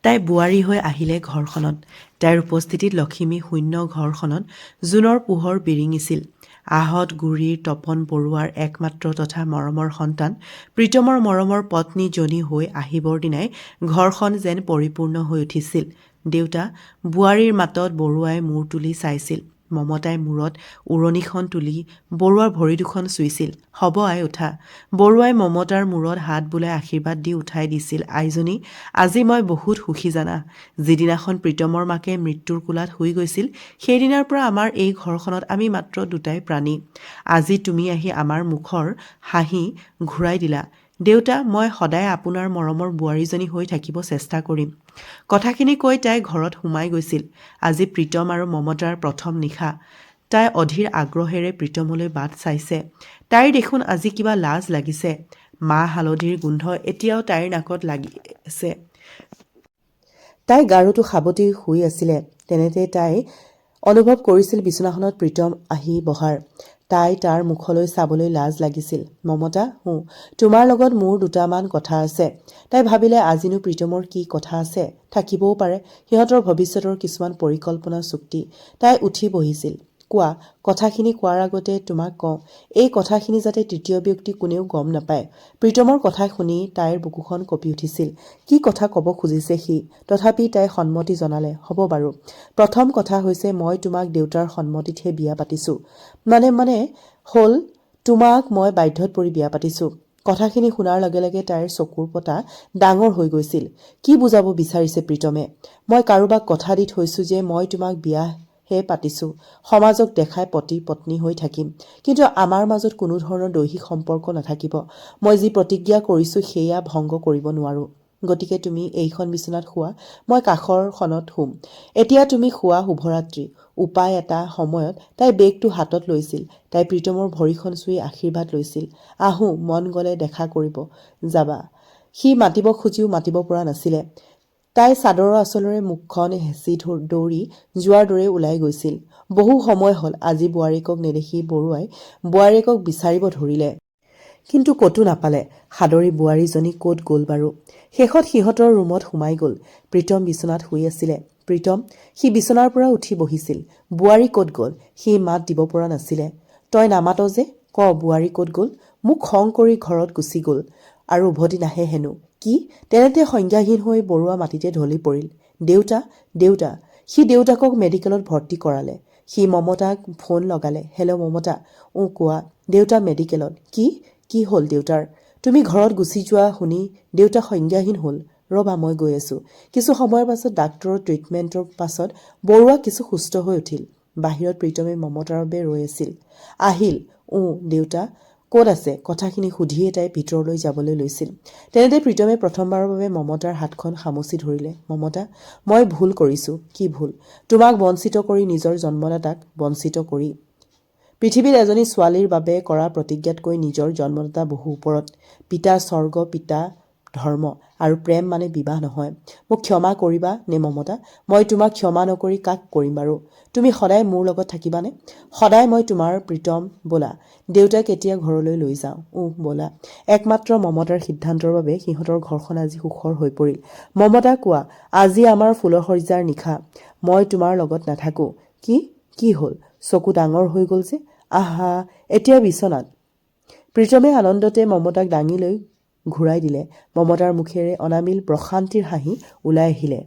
তাই বোৱাৰী হৈ আহিলে ঘৰখনত। তাইৰ উপস্থিতিত লখিমী শূন্য ঘৰখনত জোনৰ পোহৰ বিৰিঙিছিল। আহঁত গুৰিৰ তপন বৰুৱাৰ একমাত্ৰ তথা মৰমৰ সন্তান প্ৰীতমৰ মৰমৰ পত্নী জনী হৈ আহিবৰ দিনাই ঘৰখন যেন পৰিপূৰ্ণ হৈ উঠিছিল। দেউতা বোৱাৰীৰ মাতত বৰুৱাই মূৰ তুলি চাইছিল। মমতাই মূৰত উৰণিখন তুলি বৰুৱাৰ ভৰি দুখন চুইছিল। হ'ব আই উঠা। বৰুৱাই মমতাৰ মূৰত হাত বোলাই আশীৰ্বাদ দি উঠাই দিছিল। আইজনী, আজি মই বহুত সুখী জানা। যিদিনাখন প্ৰীতমৰ মাকে মৃত্যুৰ কোলাত শুই গৈছিল, সেইদিনাৰ পৰা আমাৰ এই ঘৰখনত আমি মাত্ৰ দুটাই প্ৰাণী। আজি তুমি আহি আমাৰ মুখৰ হাঁহি ঘূৰাই দিলা। দেউতা, মই সদায় আপোনাৰ মৰমৰ বোৱাৰীজনী হৈ থাকিব চেষ্টা কৰিম। কথাখিনি কৈ তাই ঘৰত সোমাই গৈছিল। আজি প্ৰীতম আৰু মমতাৰ প্ৰথম নিশা। তাই অধীৰ আগ্ৰহেৰে প্ৰীতমলৈ বাট চাইছে। তাইৰ দেখোন আজি কিবা লাজ লাগিছে। মাহ হালধিৰ গোন্ধ এতিয়াও তাইৰ নাকত লাগি আছে। তাই গাৰুটো সাৱটি শুই আছিলে। তেনেতে তাই অনুভৱ কৰিছিল বিচনাখনত প্ৰীতম আহি বহাৰ। তাই তাৰ মুখলৈ চাবলৈ লাজ লাগিছিল। মমতা, তোমাৰ লগত মোৰ দুটামান কথা আছে। তাই ভাবিলে আজিনো প্ৰীতমৰ কি কথা আছে, থাকিবও পাৰে সিহঁতৰ ভৱিষ্যতৰ কিছুমান পৰিকল্পনা চুক্তি। তাই উঠি বহিছিল। কোৱা, কথাখিনি কোৱাৰ আগতে তোমাক কওঁ, এই কথাখিনি যাতে তৃতীয় ব্যক্তি কোনেও গম নাপায়। প্ৰীতমৰ কথা শুনি তাইৰ বুকুখন কঁপি উঠিছিল। কি কথা ক'ব খুজিছে সি? তথাপি তাই সন্মতি জনালে। হ'ব বাৰু। প্ৰথম কথা হৈছে, মই তোমাক দেউতাৰ সন্মতিতহে বিয়া পাতিছোঁ। মানে হ'ল তোমাক মই বাধ্যত পৰি বিয়া পাতিছোঁ। কথাখিনি শুনাৰ লগে লগে তাইৰ চকুৰ পতা ডাঙৰ হৈ গৈছিল। কি বুজাব বিচাৰিছে প্ৰীতমে? মই কাৰোবাক কথা দি থৈছোঁ যে মই তোমাক বিয়াহে পাতিছোঁ, সমাজক দেখাই পতি পত্নী হৈ থাকিম। কিন্তু আমাৰ মাজত কোনো ধৰণৰ দৈহিক সম্পৰ্ক নাথাকিব। মই যি প্ৰতিজ্ঞা কৰিছোঁ সেয়া ভংগ কৰিব নোৱাৰোঁ। গতিকে তুমি এইখন বিচনাত শুৱা, মই কাষৰখনত শুম। এতিয়া তুমি শুৱা, শুভৰাত্ৰি। উপায় এটা সময়ত তাই বেগটো হাতত লৈছিল। তাই প্ৰীতমৰ ভৰিখন চুই আশীৰ্বাদ লৈছিল। আহোঁ, মন গ'লে দেখা কৰিব যাবা। সি মাতিব খুজিও মাতিব পৰা নাছিলে। তাই চাদৰৰ আঁচলেৰে মুখখন হেঁচি দৌৰি যোৱাৰ দৰে ওলাই গৈছিল। বহু সময় হ'ল আজি বোৱাৰীকক নেদেখি বৰুৱাই বোৱাৰীয়েকক বিচাৰিব ধৰিলে। কিন্তু ক'তো নাপালে। সাদৰী বোৱাৰীজনী ক'ত গ'ল বাৰু? শেষত সিহঁতৰ ৰুমত সোমাই গ'ল। প্ৰীতম বিচনাত শুই আছিলে। প্ৰীতম, সি বিচনাৰ পৰা উঠি বহিছিল। বোৱাৰী ক'ত গ'ল? সি মাত দিব পৰা নাছিলে। তই নামাত যে, ক বোৱাৰী ক'ত গ'ল? মোক খং কৰি ঘৰত গুচি গ'ল আৰু উভতি নাহে হেনো। কি? তেনেতে সংজ্ঞাহীন হৈ বৰুৱা মাটিতে ঢলি পৰিল। দেউতা, দেউতা। সি দেউতাকক মেডিকেলত ভৰ্তি কৰালে। সি মমতাক ফোন লগালে। হেল্ল' মমতা। কোৱা। দেউতা মেডিকেলত। কি হ'ল দেউতাৰ? তুমি ঘৰত গুচি যোৱা শুনি দেউতা সংজ্ঞাহীন হ'ল। ৰ'বা, মই গৈ আছোঁ। কিছু সময়ৰ পাছত ডাক্তৰৰ ট্ৰিটমেণ্টৰ পাছত বৰুৱা কিছু সুস্থ হৈ উঠিল। বাহিৰত প্ৰীতমে মমতাৰ বাবে ৰৈ আছিল। আহিল। দেউতা ক'ত আছে? কথাখিনি সুধিয়েই তাই ভিতৰলৈ যাবলৈ লৈছিল। তেনেতে প্ৰীতমে প্ৰথমবাৰৰ বাবে মমতাৰ হাতখন খামুচি ধৰিলে। মমতা, মই ভুল কৰিছোঁ। কি ভুল? তোমাক বঞ্চিত কৰি, নিজৰ জন্মদাতাক বঞ্চিত কৰি। পৃথিৱীত এজনী ছোৱালীৰ বাবে কৰা প্ৰতিজ্ঞাতকৈ নিজৰ জন্মদাতা বহু ওপৰত। পিতা স্বৰ্গ, পিতা ধৰ্ম আৰু প্ৰেম মানে বিবাহ নহয়। মোক ক্ষমা কৰিবা নে মমতা? মই তোমাক ক্ষমা নকৰি কাক কৰিম বাৰু? তুমি সদায় মোৰ লগত থাকিবানে? সদায় মই তোমাৰ প্ৰীতম। ব'লা, দেউতাক এতিয়া ঘৰলৈ লৈ যাওঁ। ব'লা। একমাত্ৰ মমতাৰ সিদ্ধান্তৰ বাবে সিহঁতৰ ঘৰখন আজি সুখৰ হৈ পৰিল। মমতা, কোৱা, আজি আমাৰ ফুলসজ্জাৰ নিশা। মই তোমাৰ লগত নাথাকোঁ। কি হ'ল? চকু ডাঙৰ হৈ গ'ল যে। আহা, এতিয়া বিচনাত। প্ৰীতমে আনন্দতে মমতাক দাঙি লৈ ঘূৰাই দিলে। মমতাৰ মুখেৰে অনামিল প্ৰশান্তিৰ হাঁহি ওলাই আহিলে।